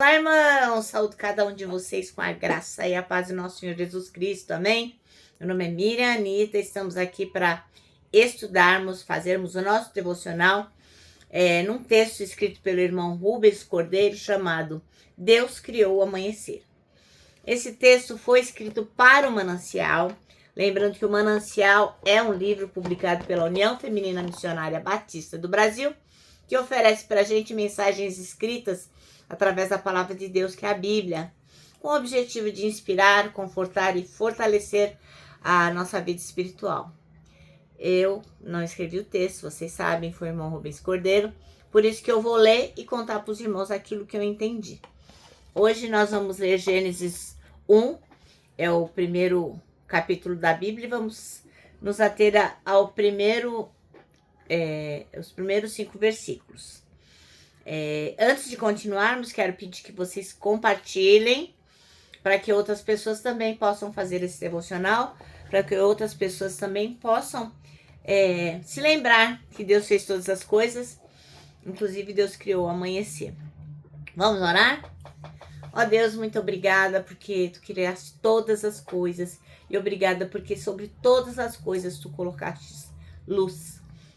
Olá, irmãos! Saúdo cada um de vocês com a graça e a paz do nosso Senhor Jesus Cristo, amém? Meu nome é Miriam Anitta, estamos aqui para estudarmos, fazermos o nosso devocional num texto escrito pelo irmão Rubens Cordeiro, chamado Deus Criou o Amanhecer. Esse texto foi escrito para o Manancial, lembrando que o Manancial é um livro publicado pela União Feminina Missionária Batista do Brasil, que oferece para a gente mensagens escritas através da palavra de Deus, que é a Bíblia, com o objetivo de inspirar, confortar e fortalecer a nossa vida espiritual. Eu não escrevi o texto, vocês sabem, foi o irmão Rubens Cordeiro, por isso que eu vou ler e contar para os irmãos aquilo que eu entendi. Hoje nós vamos ler Gênesis 1, é o primeiro capítulo da Bíblia, e vamos nos ater ao os primeiros 5 versículos. Antes de continuarmos, quero pedir que vocês compartilhem para que outras pessoas também possam fazer esse devocional, para que outras pessoas também possam se lembrar que Deus fez todas as coisas, inclusive Deus criou o amanhecer. Vamos orar? Ó Deus, muito obrigada porque Tu criaste todas as coisas e obrigada porque sobre todas as coisas Tu colocaste luz.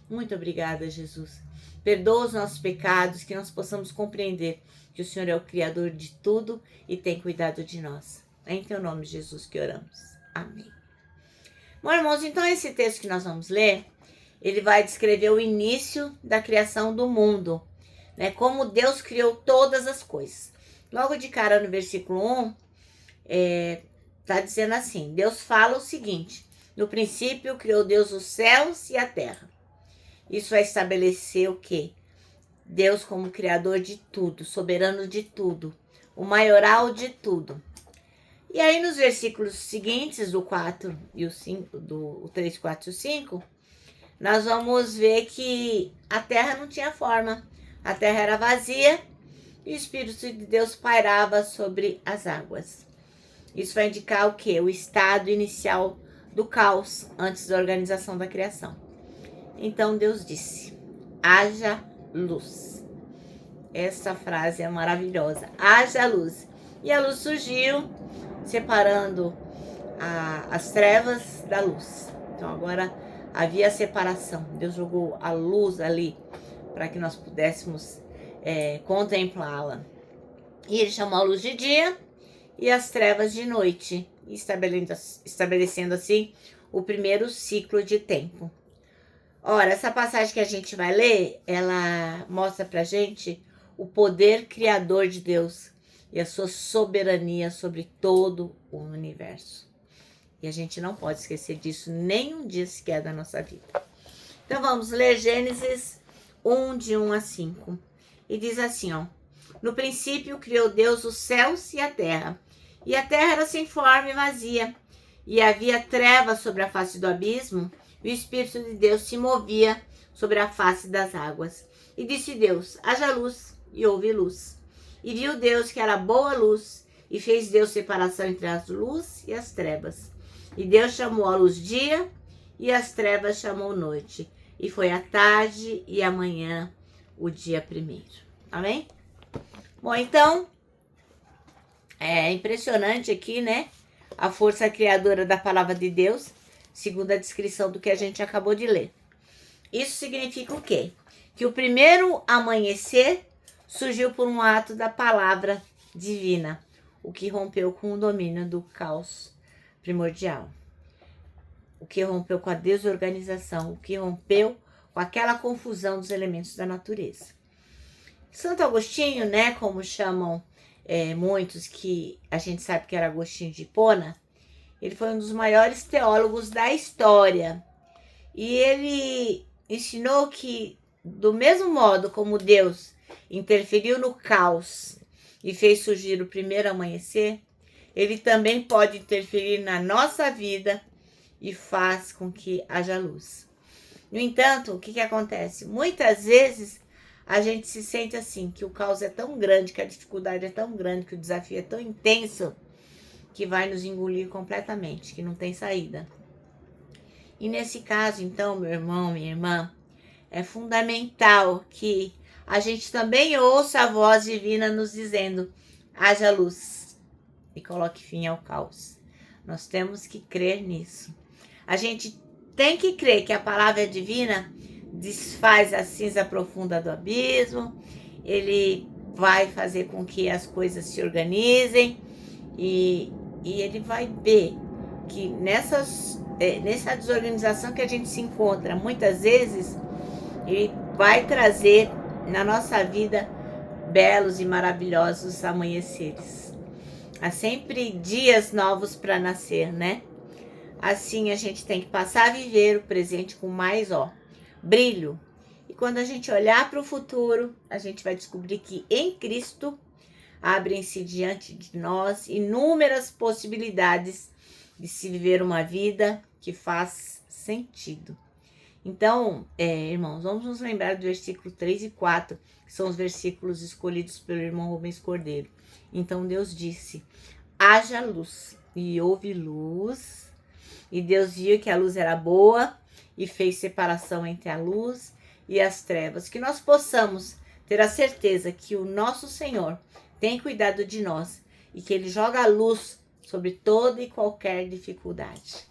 Muito obrigada, Jesus. Perdoa os nossos pecados, que nós possamos compreender que o Senhor é o Criador de tudo e tem cuidado de nós. É em Teu nome, Jesus, que oramos. Amém. Bom, irmãos, então esse texto que nós vamos ler, ele vai descrever o início da criação do mundo, né? Como Deus criou todas as coisas. Logo de cara no versículo 1, está dizendo assim, Deus fala o seguinte: no princípio criou Deus os céus e a terra. Isso vai estabelecer o quê? Deus como criador de tudo, soberano de tudo, o maioral de tudo. E aí nos versículos seguintes, do 4 e o 5, do 3, 4 e 5, nós vamos ver que a terra não tinha forma. A terra era vazia e o Espírito de Deus pairava sobre as águas. Isso vai indicar o quê? O estado inicial do caos, antes da organização da criação. Então Deus disse: haja luz. Essa frase é maravilhosa. Haja luz. E a luz surgiu, separando as trevas da luz. Então agora havia separação. Deus jogou a luz ali para que nós pudéssemos contemplá-la. E Ele chamou a luz de dia e as trevas de noite, estabelecendo assim o primeiro ciclo de tempo. Ora, essa passagem que a gente vai ler, ela mostra pra gente o poder criador de Deus e a sua soberania sobre todo o universo. E a gente não pode esquecer disso nem um dia sequer da nossa vida. Então vamos ler Gênesis 1, de 1 a 5. E diz assim, ó: no princípio criou Deus os céus e a terra era sem forma e vazia, e havia trevas sobre a face do abismo, e o Espírito de Deus se movia sobre a face das águas. E disse Deus: haja luz, e houve luz. E viu Deus que era boa luz, e fez Deus separação entre as luz e as trevas. E Deus chamou a luz dia, e as trevas chamou noite. E foi a tarde e a manhã, o dia primeiro. Amém? Bom, então, é impressionante aqui, né? A força criadora da palavra de Deus, segundo a descrição do que a gente acabou de ler. Isso significa o quê? Que o primeiro amanhecer surgiu por um ato da palavra divina, o que rompeu com o domínio do caos primordial, o que rompeu com a desorganização, o que rompeu com aquela confusão dos elementos da natureza. Santo Agostinho, né, como chamam muitos, que a gente sabe que era Agostinho de Hipona, ele foi um dos maiores teólogos da história. E ele ensinou que, do mesmo modo como Deus interferiu no caos e fez surgir o primeiro amanhecer, Ele também pode interferir na nossa vida e faz com que haja luz. No entanto, o que acontece? Muitas vezes a gente se sente assim, que o caos é tão grande, que a dificuldade é tão grande, que o desafio é tão intenso, que vai nos engolir completamente, que não tem saída. E nesse caso, então, meu irmão, minha irmã, é fundamental que a gente também ouça a voz divina nos dizendo haja luz e coloque fim ao caos. Nós temos que crer nisso. A gente tem que crer que a palavra divina desfaz a cinza profunda do abismo, ele vai fazer com que as coisas se organizem e ele vai ver que nessa desorganização que a gente se encontra, muitas vezes, ele vai trazer na nossa vida belos e maravilhosos amanheceres. Há sempre dias novos para nascer, né? Assim a gente tem que passar a viver o presente com mais, brilho. E quando a gente olhar para o futuro, a gente vai descobrir que em Cristo abrem-se diante de nós inúmeras possibilidades de se viver uma vida que faz sentido. Então, irmãos, vamos nos lembrar do versículo 3 e 4, que são os versículos escolhidos pelo irmão Rubens Cordeiro. Então Deus disse, haja luz, e houve luz, e Deus viu que a luz era boa, e fez separação entre a luz e as trevas. Que nós possamos ter a certeza que o nosso Senhor tem cuidado de nós, e que Ele joga a luz sobre toda e qualquer dificuldade.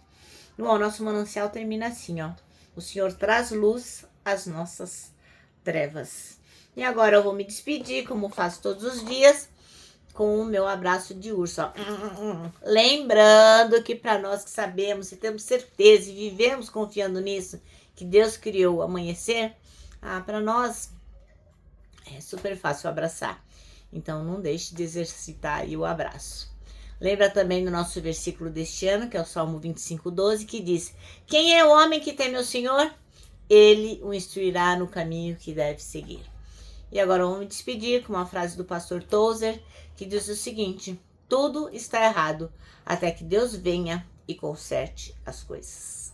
Bom, o nosso manancial termina assim, O Senhor traz luz às nossas trevas. E agora eu vou me despedir, como faço todos os dias, com o meu abraço de urso. Lembrando que para nós que sabemos e temos certeza e vivemos confiando nisso, que Deus criou o amanhecer, para nós é super fácil abraçar. Então não deixe de exercitar aí o abraço. Lembra também do nosso versículo deste ano, que é o Salmo 25:12, que diz, quem é o homem que teme ao Senhor? Ele o instruirá no caminho que deve seguir. E agora vamos me despedir com uma frase do pastor Tozer, que diz o seguinte, tudo está errado, até que Deus venha e conserte as coisas.